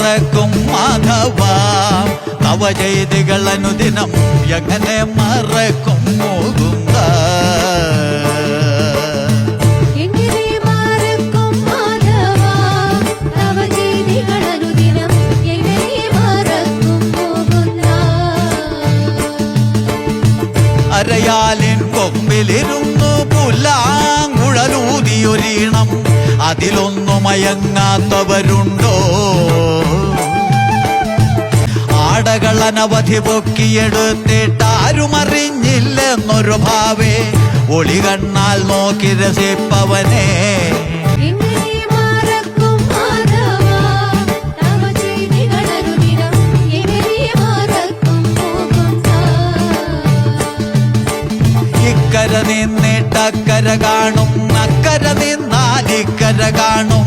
മറക്കും മാധവ തവ ചെയ്തികൾ അനുദിനം എങ്ങനെ മറക്കും മുകുന്ദ അരയാലിൻ കൊമ്പിലിരുന്നു പുല്ലാങ്കുഴലൂതിയൊരീണം അതിലൊന്നു മയങ്ങാത്തവരുണ്ടോ ആടകൾ അനവധി പൊക്കിയെടുത്തിട്ടാരുമറിഞ്ഞില്ലെന്നൊരു ഭാവേ ഒളി കണ്ണാൽ നോക്കി രസിപ്പവനെ ഇക്കര നിന്നിട്ടക്കര കാണും അക്കര നിന്നാലിക്കര കാണും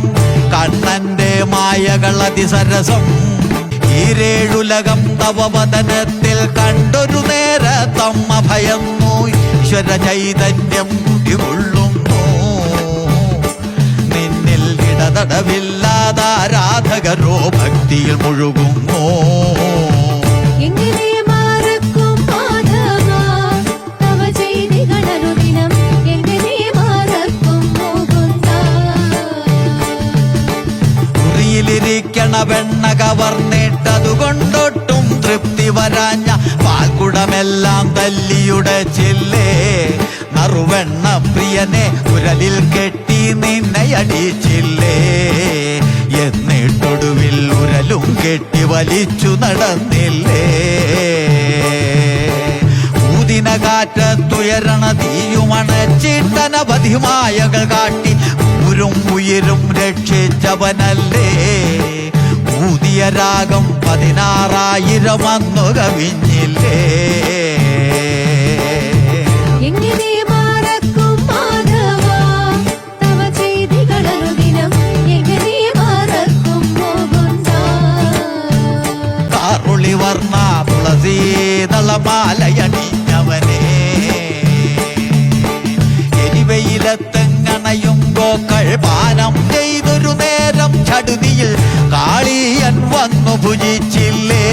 കണ്ണന്റെ മായകൾ അതിസരസം ഈരേഴുലകം തവവദനത്തിൽ കണ്ടൊരു നേരത്തമ്മ ഭയന്നു ഈശ്വര ചൈതന്യം കുടികൊള്ളുന്നു നിന്നിൽ ഇടതടവില്ലാതാരാധകരോ ഭക്തിയിൽ മുഴുകുന്നു വെണ്ണ കവർന്നിട്ടതുകൊണ്ടൊട്ടും തൃപ്തി വരാഞ്ഞ പാൽക്കുടമെല്ലാം തല്ലിയുടെ ചില്ലേ നറുവെണ്ണ പ്രിയനെ ഉരലിൽ കെട്ടി നിന്നെ അടിച്ചില്ലേ എന്നിട്ടൊടുവിൽ ഉരലും കെട്ടി വലിച്ചു നടന്നില്ലേ ൂതിന കാറ്റത്തുയരണ തീയുമണച്ചിട്ടനവധി മായകൾ കാട്ടി ൂരും ഉയരും രക്ഷിച്ചവനല്ലേ ഊതിയ രാഗം 16,000 അന്നു കവിഞ്ഞില്ലേ കാറുളി വർണ്ണ തുളസീതളമാലയണിഞ്ഞവനെ എരിവയിലെത്തെങ്ങണയുമ്പോക്കൾ പാനം ചെയ്തൊരു നേരം ചടുതിയിൽ കാളിയൻ വന്നു ഭുജിച്ചില്ലേ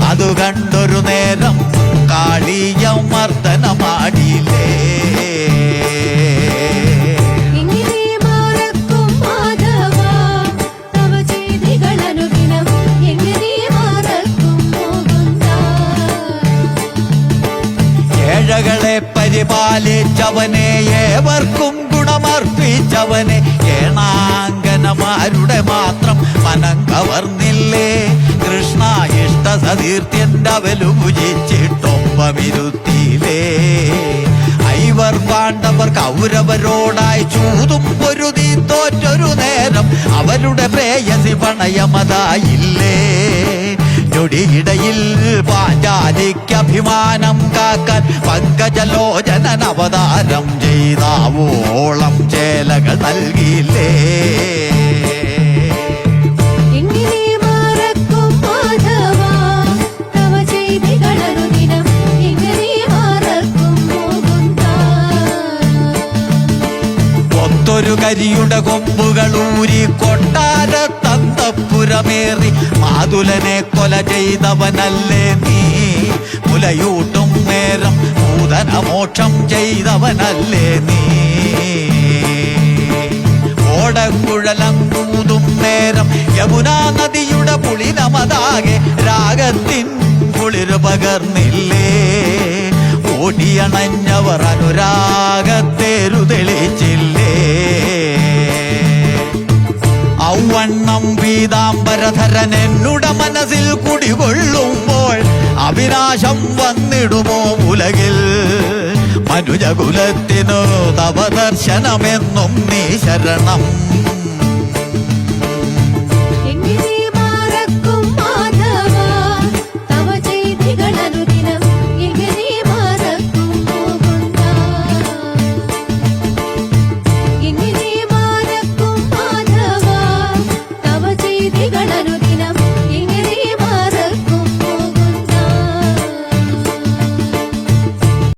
അതു കണ്ടൊരു നേരം കാളിയം മർദ്ദനമാടിയില്ലേ ഏഴകളെ പരിപാലിച്ചവനെ ഏവർക്കും ഗുണമർപ്പിച്ചവനെ ഏണാങ്കനമാരുടെ മാത്രം മനം കവർന്നില്ലേ കൃഷ്ണ ഇഷ്ടസതീർത്ഥ്യന്റെ അവലു ഭുജിച്ചിട്ടൊപ്പമിരുത്തിയില്ലേ ഐവർ പാണ്ഡവർ കൗരവരോടായി ചൂതും പൊരുതി തോറ്റൊരു നേരം അവരുടെ പ്രേയസി പണയമതായില്ലേ ഞൊടിയിടയിൽ പാഞ്ചാലിക്കഭിമാനം കാക്കാൻ പങ്കജലോചനൻ അവതാരം ചെയ്താവോളം ചേലകൾ നൽകിയില്ലേ ഒത്തൊരു കരിയുടെ കൊമ്പുകളൂരി കൊട്ടാരത്തന്തപ്പുരമേറി മാതുലനെ കൊല ചെയ്തവനല്ലേ നീ മുലയൂട്ടും നേരം നൂതനമോക്ഷം ചെയ്തവനല്ലേ നീ ഓടക്കുഴലങ്ങൂതും നേരം യമുനാ നദിയുടെ പുളിനമതാകെ രാഗത്തിൻ കുളിര് പകർന്നില്ലേ ഓടിയണഞ്ഞവർ അനുരാഗത്തേരു തെളിച്ചില്ലേ ഔവണ്ണം പീതാംബരധരൻ എന്നുടെ മനസ്സിൽ കുടികൊള്ളുമ്പോൾ അവിനാശം വന്നിടുമോ ഉലകിൽ മനുജകുലത്തിനു തവ ദർശനമെന്നും നീ ശരണം